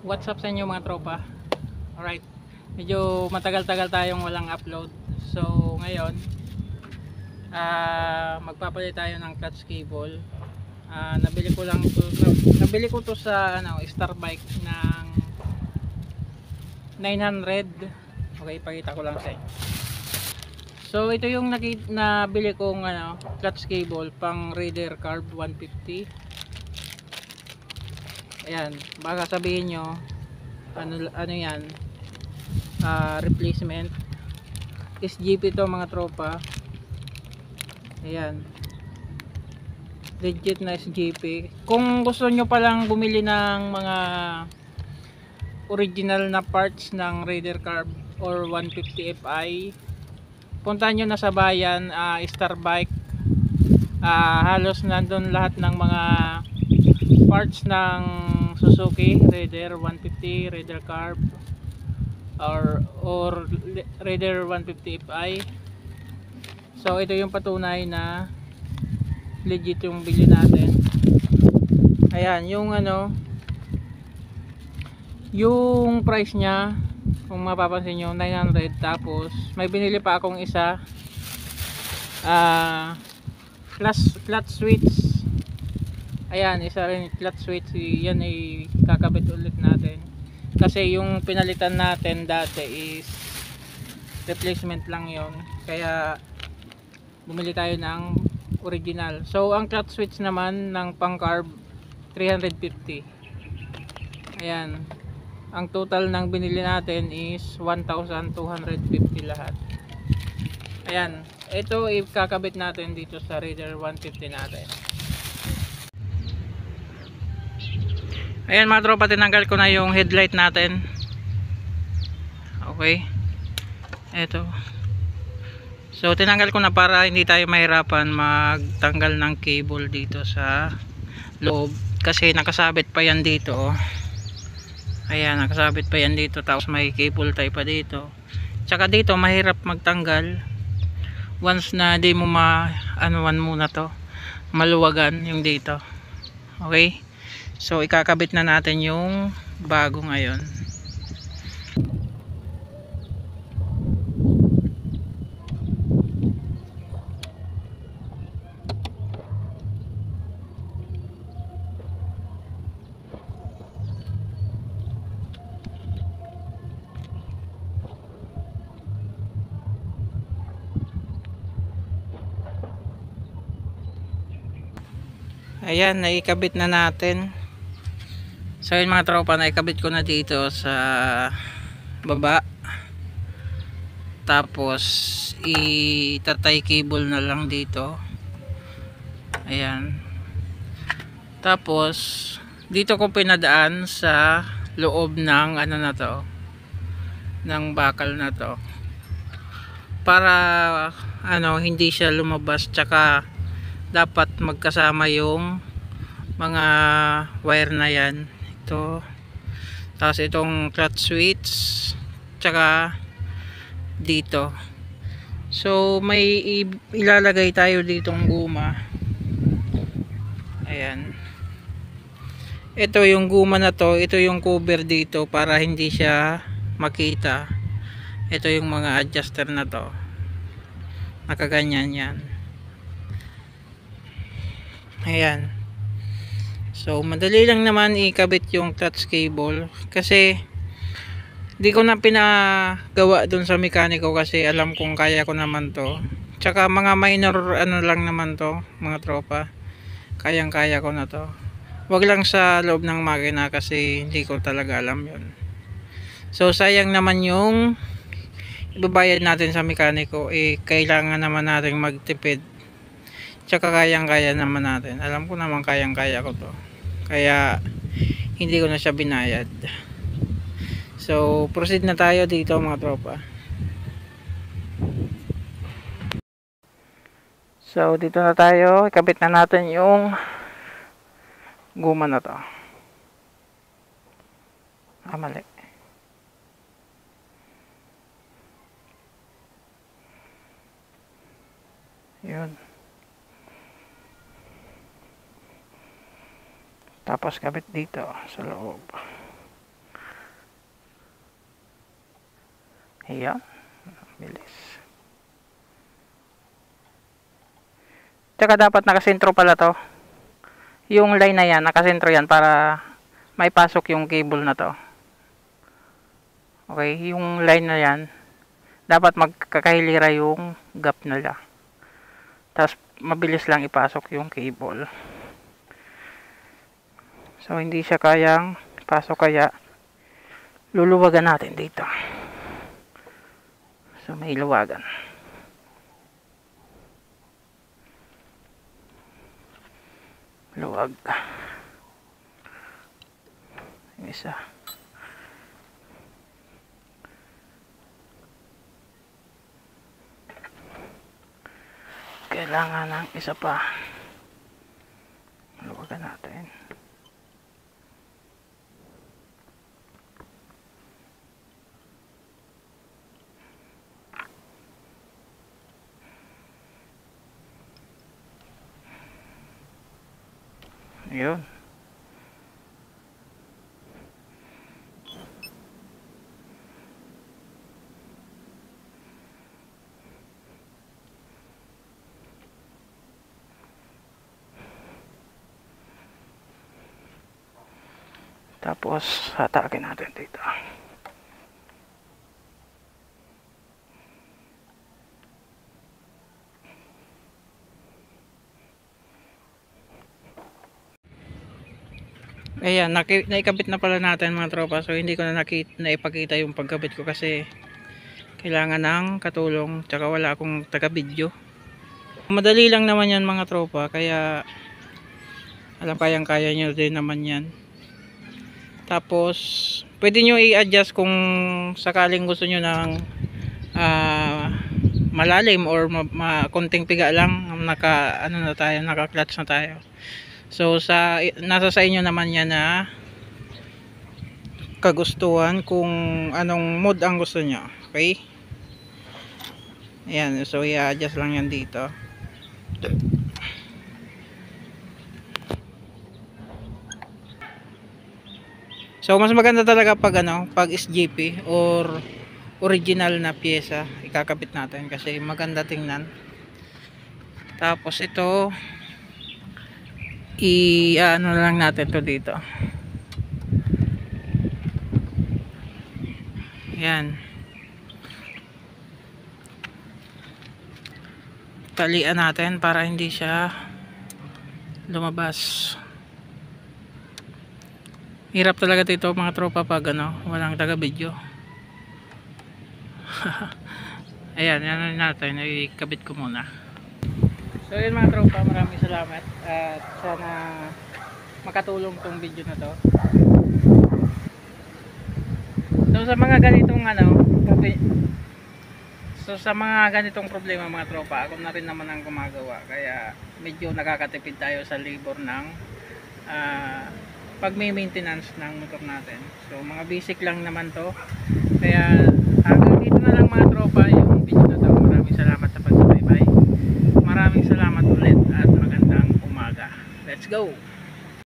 What's up sa inyo mga tropa? Alright, medyo matagal-tagal tayong walang upload. So ngayon magpapalit tayo ng clutch cable. Nabili ko to sa Star Bike ng 900. Okay, pakita ko lang sa inyo. So ito yung nabili kong clutch cable pang Raider Carb 150. Ayan, baka sabihin nyo ano yan, replacement. SGP to mga tropa. Ayan, legit na SGP. Kung gusto nyo palang bumili ng mga original na parts ng Raider Carb or 150 Fi, puntahan nyo na sa bayan, Star Bike. Halos nandun lahat ng mga parts ng Suzuki Raider 150, Raider Carb or Raider 150 Fi. So ito yung patunay na legit yung bili natin. Ayan, yung price nya, kung mapapansin nyo, 900. Tapos may binili pa akong isa, clutch switch. Ayan, isa rin clutch switch. Yan ay kakabit ulit natin kasi yung pinalitan natin dati is replacement lang yon, kaya bumili tayo ng original. So ang clutch switch naman ng pang carb 350. Ayan, ang total ng binili natin is 1,250 lahat. Ayan, ito ikakabit natin dito sa Raider 150 natin. Ayan mga tropa, tinanggal ko na yung headlight natin. Okay, eto. So tinanggal ko na para hindi tayo mahirapan magtanggal ng cable dito sa loob, kasi nakasabit pa yan dito, oh. Ayan, nakasabit pa yan dito, tapos may cable tie pa dito. Tsaka dito mahirap magtanggal once na di mo anuan muna to, maluwagan yung dito. Okay, so ikakabit na natin yung bago ngayon. Ayan, naikabit na natin. So yun mga tropa, naikabit ko na dito sa baba. Tapos itatay cable na lang dito. Ayan. Tapos dito ko pinadaan sa loob ng na to, ng bakal na to, para hindi siya lumabas. Tsaka dapat magkasama yung mga wire na yan, ito, tapos itong clutch switch, tsaka dito. So may ilalagay tayo ditong guma. Ayan, ito yung guma na to, ito yung cover dito para hindi siya makita. Ito yung mga adjuster na to, nakaganyan yan. Ayan, so madali lang naman ikabit yung clutch cable, kasi di ko na pinagawa dun sa mekaniko kasi alam kong kaya ko naman to. Tsaka mga minor lang naman to mga tropa, kayang kaya ko na to. Wag lang sa loob ng makina kasi hindi ko talaga alam yun. So sayang naman yung ibabayad natin sa mekaniko, kailangan naman natin magtipid. Tsaka kayang kaya naman natin, alam ko naman kayang kaya ko to, kaya hindi ko na siya binayad. So proceed na tayo dito mga tropa. So dito na tayo, ikabit na natin yung guma na to. Mali. Yun. Tapos kabit dito sa loob. Ayan, bilis. Tsaka dapat nakasentro pala to. Yung line na yan, nakasentro yan para maipasok yung cable na to. Okay, yung line na yan, dapat magkakahilira yung gap nila. Tapos mabilis lang ipasok yung cable. So hindi siya kayang pasok, kaya luluwagan natin dito. So may luwagan. Luwag. Yung isa. Kailangan ng isa pa. Luwagan natin. Ayun. Tapos hatakin natin dito. Ayan, naikabit na pala natin mga tropa. So hindi ko na naipakita yung pagkabit ko kasi kailangan ng katulong, tsaka wala akong taga-video. Madali lang naman yan mga tropa, kaya kayang-kaya nyo din naman yan. Tapos pwede nyo i-adjust kung sakaling gusto nyo ng malalim or konting piga lang, naka-clutch na tayo. So nasa sa inyo naman yan na kagustuhan kung anong mode ang gusto nyo. Okay? Ayan, so i-adjust lang yan dito. So mas maganda talaga pag SGP or original na pyesa ikakabit natin kasi maganda tingnan. Tapos ito ano lang natin to dito. Yan. Talian natin para hindi siya lumabas. Hirap talaga dito mga tropa pag walang taga video. Ayan, yan natin, ikabit ko muna. So yun mga tropa, maraming salamat at sana makatulong tong video na to. So sa mga ganitong sa mga ganitong problema mga tropa, ako na rin naman ang gumagawa, kaya medyo nakakatipid tayo sa labor ng pag may maintenance ng motor natin. So mga basic lang naman to, kaya hanggang dito na lang mga